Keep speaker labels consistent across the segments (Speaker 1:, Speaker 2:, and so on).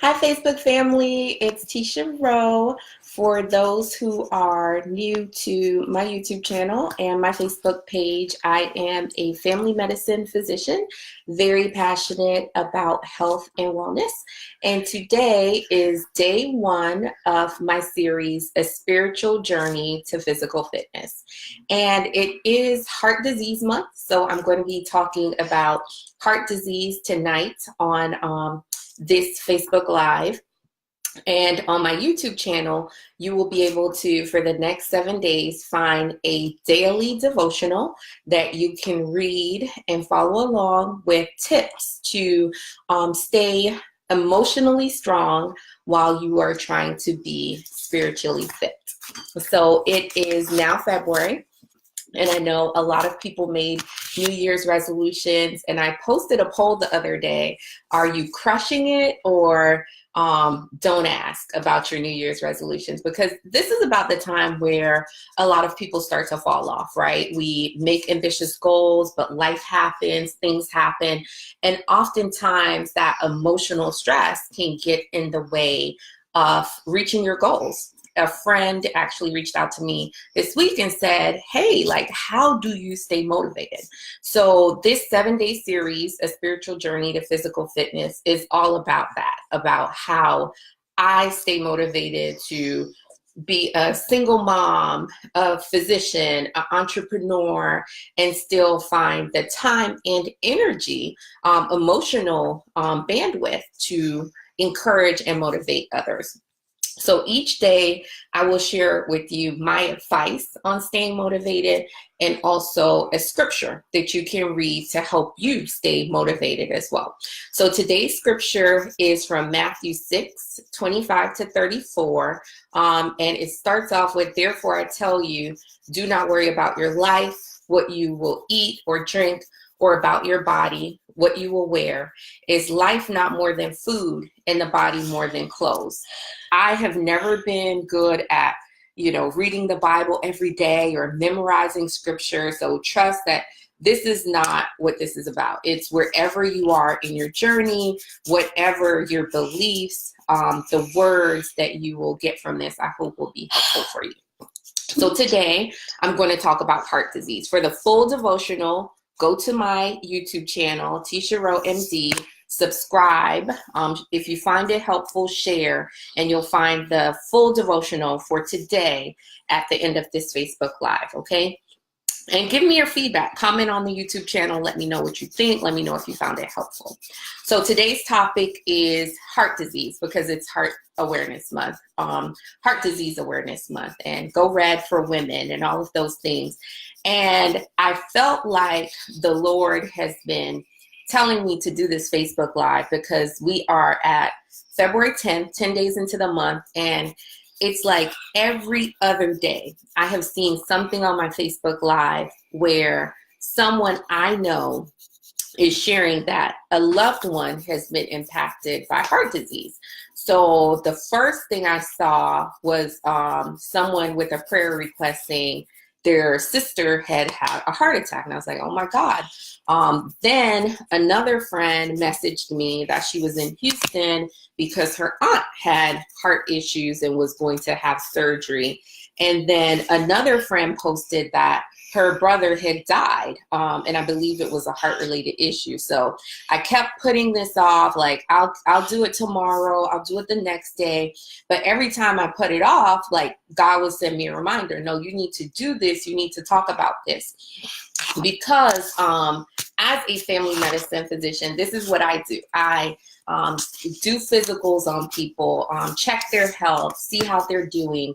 Speaker 1: Hi, Facebook family. It's Tisha Rowe. For those who are new to my YouTube channel and my Facebook page, I am a family medicine physician, very passionate about health and wellness. And today is day one of my series, A Spiritual Journey to Physical Fitness. And it is Heart Disease Month, so I'm going to be talking about heart disease tonight on this Facebook Live. And on my YouTube channel, you will be able to, for the next 7 days, find a daily devotional that you can read and follow along with tips to stay emotionally strong while you are trying to be spiritually fit. So it is now February. And I know a lot of people made New Year's resolutions, and I posted a poll the other day. Are you crushing it, or don't ask about your New Year's resolutions? Because this is about the time where a lot of people start to fall off, right? We make ambitious goals, but life happens, things happen. And oftentimes that emotional stress can get in the way of reaching your goals. A friend actually reached out to me this week and said, hey, like, how do you stay motivated? So this 7-day series, A Spiritual Journey to Physical Fitness, is all about that, about how I stay motivated to be a single mom, a physician, an entrepreneur, and still find the time and energy, emotional bandwidth to encourage and motivate others. So each day I will share with you my advice on staying motivated, and also a scripture that you can read to help you stay motivated as well. So today's scripture is from Matthew 6:25-34. And it starts off with, therefore I tell you, do not worry about your life, what you will eat or drink, or about your body, what you will wear. Is life not more than food, and the body more than clothes? I have never been good at, reading the Bible every day or memorizing scripture. So trust that this is not what this is about. It's wherever you are in your journey, whatever your beliefs, the words that you will get from this, I hope will be helpful for you. So today I'm going to talk about heart disease. For the full devotional, go to my YouTube channel, Tisha Rowe MD, subscribe. If you find it helpful, share, and you'll find the full devotional for today at the end of this Facebook Live, okay? And give me your feedback. Comment on the YouTube channel. Let me know what you think. Let me know if you found it helpful. So today's topic is heart disease, because it's Heart Awareness Month, Heart Disease Awareness Month, and Go Red for women and all of those things. And I felt like the Lord has been telling me to do this Facebook Live because we are at February 10th, 10 days into the month, and it's like every other day I have seen something on my Facebook Live where someone I know is sharing that a loved one has been impacted by heart disease. So the first thing I saw was someone with a prayer request saying their sister had had a heart attack. And I was like, oh my God. Then another friend messaged me that she was in Houston because her aunt had heart issues and was going to have surgery. And then another friend posted that her brother had died, and I believe it was a heart-related issue. So I kept putting this off, like, I'll do it tomorrow, I'll do it the next day. But every time I put it off, like, God would send me a reminder, no, you need to do this, you need to talk about this. Because as a family medicine physician, this is what I do. I do physicals on people, check their health, see how they're doing,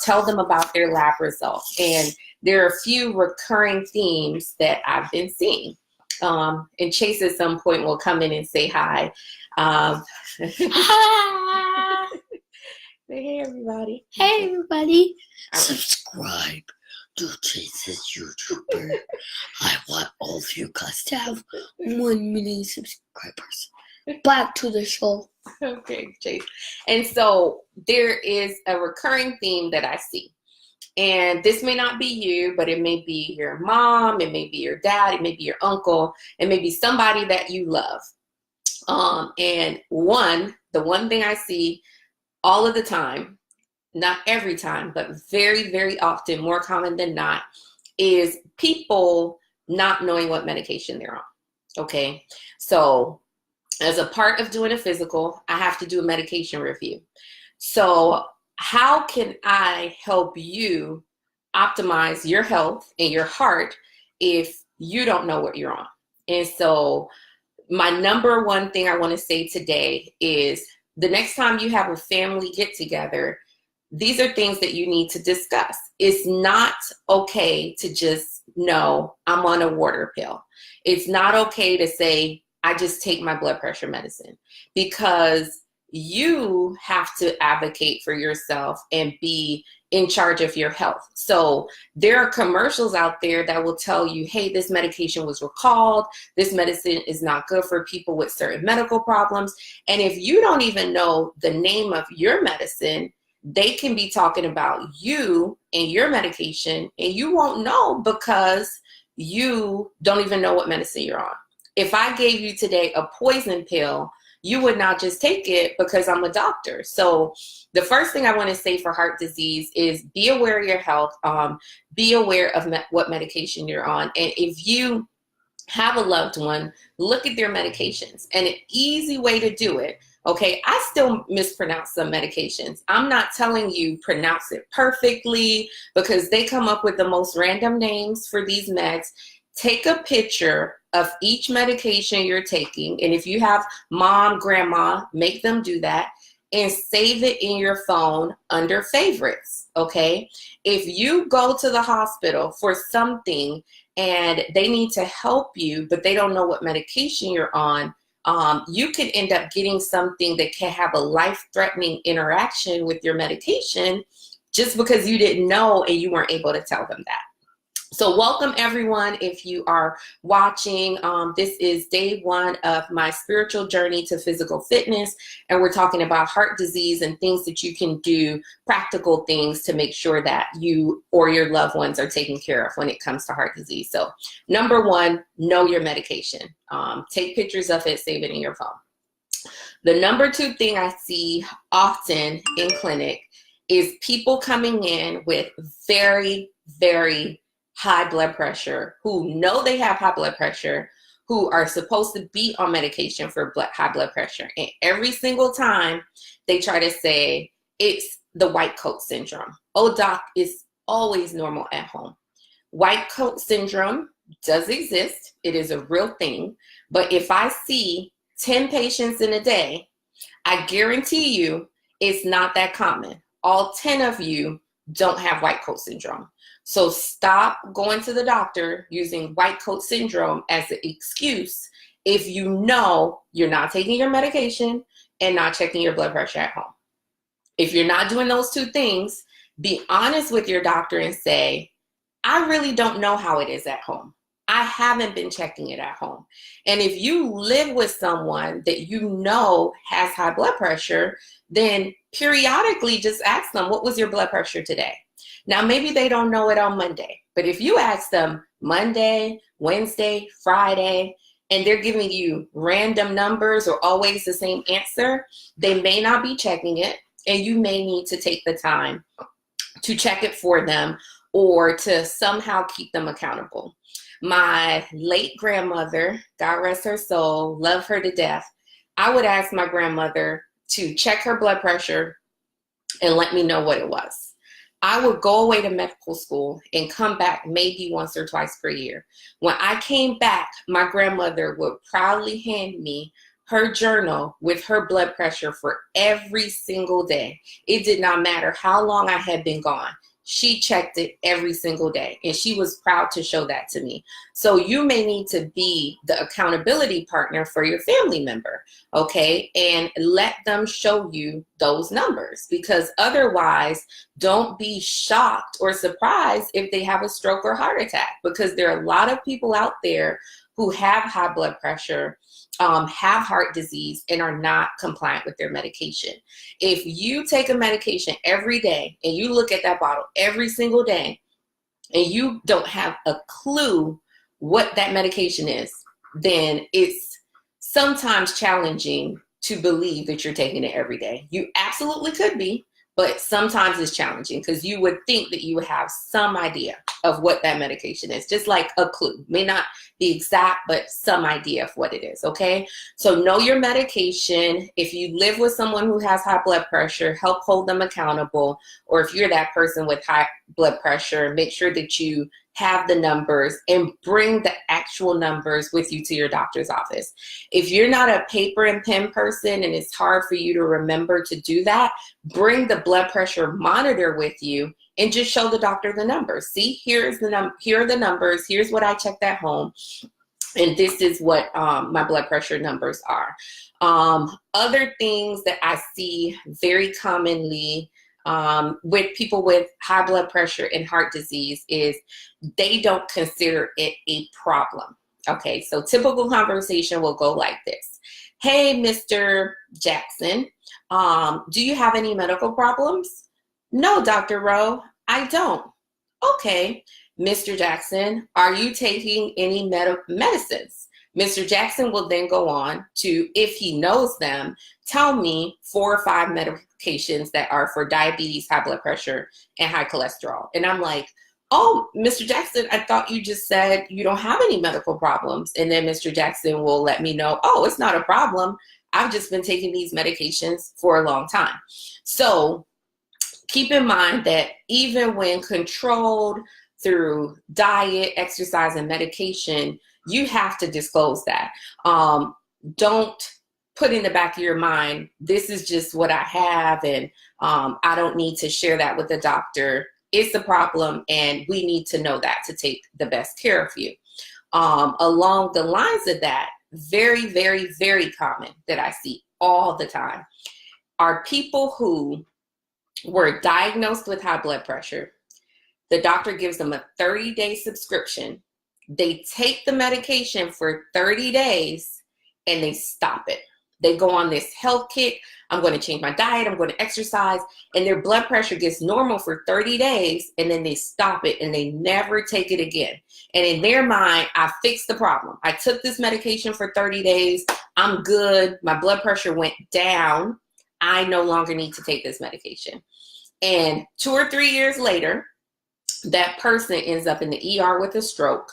Speaker 1: tell them about their lab results. And there are a few recurring themes that I've been seeing. And Chase at some point will come in and say hi.
Speaker 2: Hi.
Speaker 1: Hey, everybody.
Speaker 2: Hey, everybody. Subscribe to Chase's YouTuber. I want all of you guys to have 1 million subscribers. Back to the show.
Speaker 1: Okay, Chase. And so there is a recurring theme that I see. And this may not be you, but it may be your mom, it may be your dad, it may be your uncle, it may be somebody that you love. And the one thing I see all of the time, not every time, but very, very often, more common than not, is people not knowing what medication they're on. Okay. So as a part of doing a physical, I have to do a medication review. So how can I help you optimize your health and your heart if you don't know what you're on? And so my number one thing I want to say today is the next time you have a family get together, these are things that you need to discuss. It's not okay to just know I'm on a water pill. It's not okay to say I just take my blood pressure medicine, because you have to advocate for yourself and be in charge of your health. So there are commercials out there that will tell you, hey, this medication was recalled. This medicine is not good for people with certain medical problems. And if you don't even know the name of your medicine, they can be talking about you and your medication, and you won't know because you don't even know what medicine you're on. If I gave you today a poison pill, you would not just take it because I'm a doctor. So the first thing I want to say for heart disease is be aware of your health. Be aware of what medication you're on. And if you have a loved one, look at their medications. And an easy way to do it, okay, I still mispronounce some medications. I'm not telling you pronounce it perfectly because they come up with the most random names for these meds. Take a picture of each medication you're taking. And if you have mom, grandma, make them do that and save it in your phone under favorites, okay? If you go to the hospital for something and they need to help you, but they don't know what medication you're on, you could end up getting something that can have a life-threatening interaction with your medication just because you didn't know and you weren't able to tell them that. So welcome everyone. If you are watching, this is day one of my spiritual journey to physical fitness, and we're talking about heart disease and things that you can do, practical things to make sure that you or your loved ones are taken care of when it comes to heart disease. So number one, know your medication. Take pictures of it, save it in your phone. The number two thing I see often in clinic is people coming in with very, very high blood pressure, who know they have high blood pressure, who are supposed to be on medication for high blood pressure. And every single time they try to say it's the white coat syndrome. Oh, doc, it's always normal at home. White coat syndrome does exist. It is a real thing. But if I see 10 patients in a day, I guarantee you it's not that common. All 10 of you don't have white coat syndrome. So stop going to the doctor using white coat syndrome as an excuse if you know you're not taking your medication and not checking your blood pressure at home. If you're not doing those two things, be honest with your doctor and say, I really don't know how it is at home. I haven't been checking it at home. And if you live with someone that you know has high blood pressure, then periodically just ask them, what was your blood pressure today? Now, maybe they don't know it on Monday, but if you ask them Monday, Wednesday, Friday, and they're giving you random numbers or always the same answer, they may not be checking it, and you may need to take the time to check it for them or to somehow keep them accountable. My late grandmother, God rest her soul, love her to death, I would ask my grandmother to check her blood pressure and let me know what it was. I would go away to medical school and come back maybe once or twice per year. When I came back, my grandmother would proudly hand me her journal with her blood pressure for every single day. It did not matter how long I had been gone. She checked it every single day, and she was proud to show that to me. So you may need to be the accountability partner for your family member, okay? And let them show you those numbers, because otherwise, don't be shocked or surprised if they have a stroke or heart attack, because there are a lot of people out there who have high blood pressure, have heart disease, and are not compliant with their medication. If you take a medication every day and you look at that bottle every single day and you don't have a clue what that medication is, then it's sometimes challenging to believe that you're taking it every day. You absolutely could be, but sometimes it's challenging because you would think that you would have some idea of what that medication is, just like a clue. May not be exact, but some idea of what it is, okay? So know your medication. If you live with someone who has high blood pressure, help hold them accountable. Or if you're that person with high blood pressure, make sure that you have the numbers and bring the actual numbers with you to your doctor's office. If you're not a paper and pen person and it's hard for you to remember to do that, bring the blood pressure monitor with you and just show the doctor the numbers. See, here are the numbers. Here's what I checked at home. And this is what my blood pressure numbers are. Other things that I see very commonly with people with high blood pressure and heart disease is they don't consider it a problem. Okay, so typical conversation will go like this. Hey, Mr. Jackson, do you have any medical problems? No, Dr. Rowe, I don't. Okay, Mr. Jackson, are you taking any medicines? Mr. Jackson will then go on to, if he knows them, tell me 4 or 5 medications that are for diabetes, high blood pressure, and high cholesterol. And I'm like, oh, Mr. Jackson, I thought you just said you don't have any medical problems. And then Mr. Jackson will let me know, oh, it's not a problem. I've just been taking these medications for a long time. So keep in mind that even when controlled through diet, exercise, and medication, you have to disclose that. Don't put in the back of your mind, this is just what I have, and I don't need to share that with the doctor. It's a problem, and we need to know that to take the best care of you. Along the lines of that, very, very, very common that I see all the time are people who were diagnosed with high blood pressure. The doctor gives them a 30-day subscription. They take the medication for 30 days and they stop it. They go on this health kick. I'm going to change my diet. I'm going to exercise. And their blood pressure gets normal for 30 days and then they stop it and they never take it again. And in their mind, I fixed the problem. I took this medication for 30 days. I'm good. My blood pressure went down. I no longer need to take this medication. And 2 or 3 years later, that person ends up in the ER with a stroke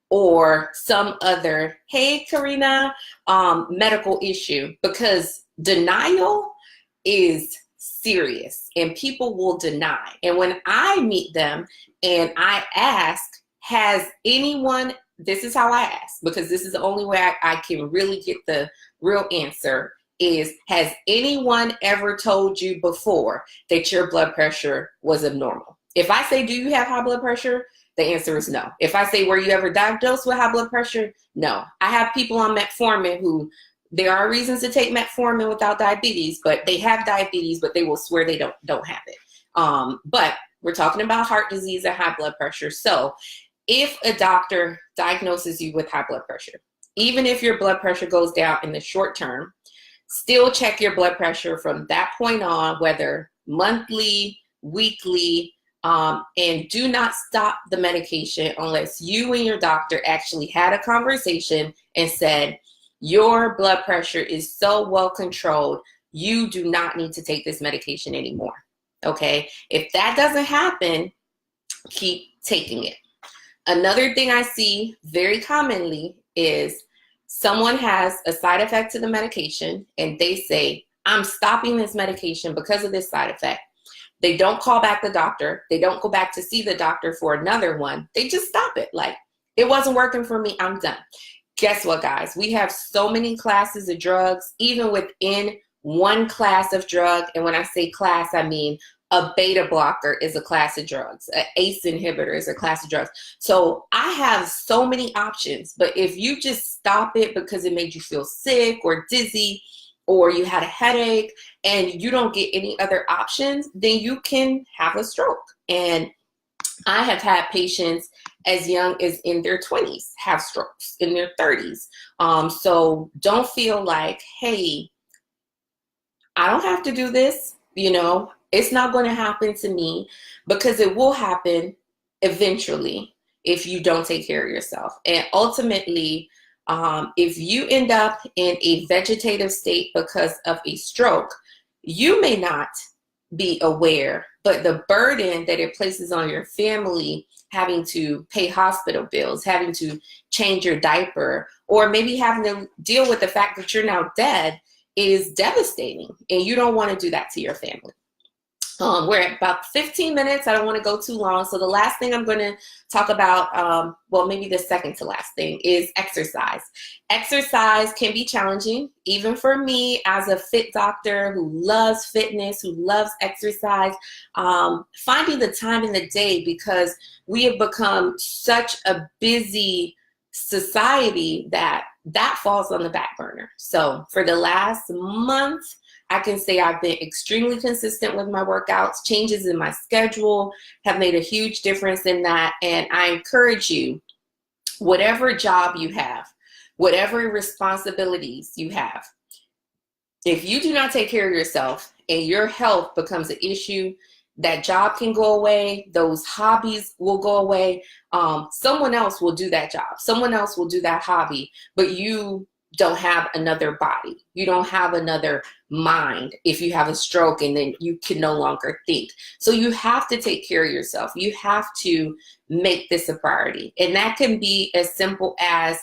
Speaker 1: or some other, hey, Karina, medical issue, because denial is serious and people will deny. And when I meet them and I ask, has anyone, this is how I ask, because this is the only way I can really get the real answer, is, has anyone ever told you before that your blood pressure was abnormal? If I say, do you have high blood pressure? The answer is no. If I say, were you ever diagnosed with high blood pressure? No. I have people on metformin who, there are reasons to take metformin without diabetes, but they have diabetes, but they will swear they don't have it. But we're talking about heart disease and high blood pressure. So if a doctor diagnoses you with high blood pressure, even if your blood pressure goes down in the short term, still check your blood pressure from that point on, whether monthly, weekly, and do not stop the medication unless you and your doctor actually had a conversation and said, your blood pressure is so well controlled, you do not need to take this medication anymore. Okay? If that doesn't happen, keep taking it. Another thing I see very commonly is someone has a side effect to the medication and they say, I'm stopping this medication because of this side effect. They don't call back the doctor. They don't go back to see the doctor for another one. They just stop it. Like, it wasn't working for me. I'm done. Guess what, guys? We have so many classes of drugs, even within one class of drug. And when I say class, I mean a beta blocker is a class of drugs. An ACE inhibitor is a class of drugs. So I have so many options. But if you just stop it because it made you feel sick or dizzy, or you had a headache and you don't get any other options, then you can have a stroke. And I have had patients as young as in their 20s have strokes, in their 30s. So don't feel like, hey, I don't have to do this. You know, it's not going to happen to me, because it will happen eventually if you don't take care of yourself. And ultimately, If you end up in a vegetative state because of a stroke, you may not be aware, but the burden that it places on your family, having to pay hospital bills, having to change your diaper, or maybe having to deal with the fact that you're now dead, is devastating. And you don't want to do that to your family. We're at about 15 minutes. I don't want to go too long. So the last thing I'm going to talk about, well, maybe the second to last thing, is exercise. Exercise can be challenging, even for me as a fit doctor who loves fitness, who loves exercise, finding the time in the day, because we have become such a busy society that falls on the back burner. So for the last month, I can say I've been extremely consistent with my workouts. Changes in my schedule have made a huge difference in that. And I encourage you, whatever job you have, whatever responsibilities you have, if you do not take care of yourself and your health becomes an issue, that job can go away. Those hobbies will go away. Someone else will do that job. Someone else will do that hobby, but you don't have another body. You don't have another mind if you have a stroke and then you can no longer think. So you have to take care of yourself. You have to make this a priority. And that can be as simple as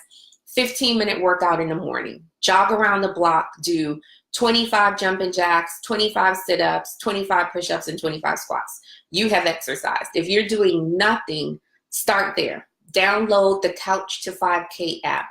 Speaker 1: 15-minute workout in the morning. Jog around the block, do 25 jumping jacks, 25 sit-ups, 25 push-ups, and 25 squats. You have exercised. If you're doing nothing, start there. Download the Couch to 5K app.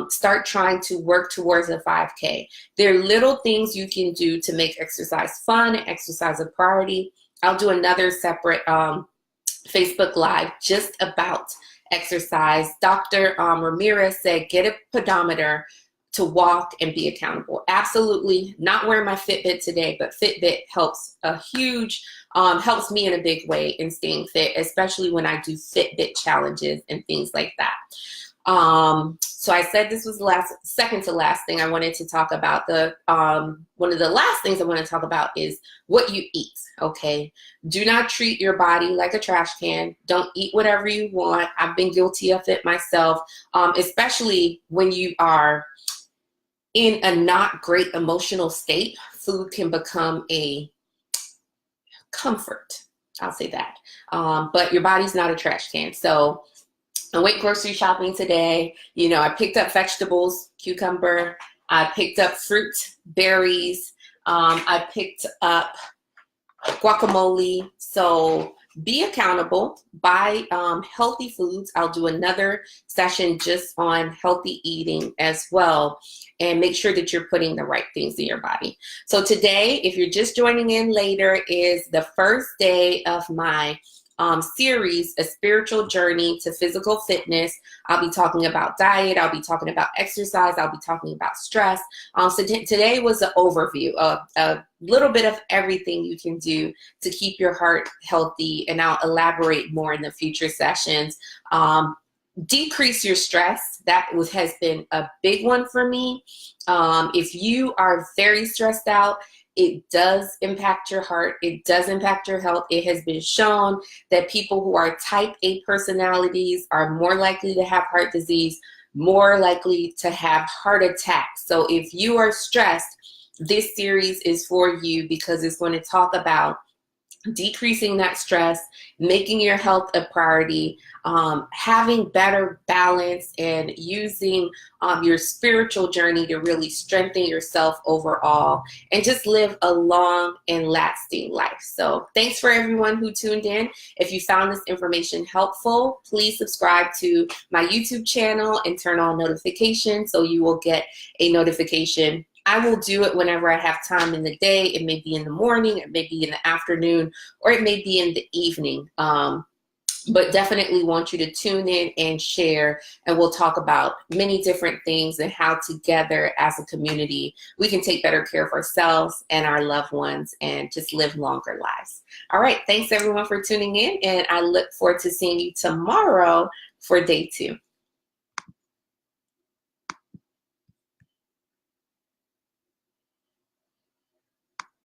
Speaker 1: Start trying to work towards a 5K. There are little things you can do to make exercise fun, exercise a priority. I'll do another separate Facebook Live just about exercise. Dr. Ramirez said, get a pedometer to walk and be accountable. Absolutely not wearing my Fitbit today, but Fitbit helps helps me in a big way in staying fit, especially when I do Fitbit challenges and things like that. So I said this was the second to last thing I wanted to talk about. One of the last things I want to talk about is what you eat, okay? Do not treat your body like a trash can. Don't eat whatever you want. I've been guilty of it myself, especially when you are in a not great emotional state. Food can become a comfort. I'll say that. But your body's not a trash can. So I went grocery shopping today. I picked up vegetables, cucumber. I picked up fruit, berries. I picked up guacamole. So be accountable. Buy healthy foods. I'll do another session just on healthy eating as well. And make sure that you're putting the right things in your body. So today, if you're just joining in later, is the first day of my series, A Spiritual Journey to Physical Fitness. I'll be talking about diet. I'll be talking about exercise. I'll be talking about stress. So today was an overview of a little bit of everything you can do to keep your heart healthy. And I'll elaborate more in the future sessions. Decrease your stress. That has been a big one for me. If you are very stressed out, it does impact your heart. It does impact your health. It has been shown that people who are type A personalities are more likely to have heart disease, more likely to have heart attacks. So if you are stressed, this series is for you, because it's going to talk about decreasing that stress, making your health a priority, having better balance, and using your spiritual journey to really strengthen yourself overall and just live a long and lasting life. So thanks for everyone who tuned in. If you found this information helpful, please subscribe to my YouTube channel and turn on notifications so you will get a notification. I will do it whenever I have time in the day. It may be in the morning, it may be in the afternoon, or it may be in the evening. But definitely want you to tune in and share, and we'll talk about many different things and how together as a community we can take better care of ourselves and our loved ones and just live longer lives. All right, thanks everyone for tuning in, and I look forward to seeing you tomorrow for day 2.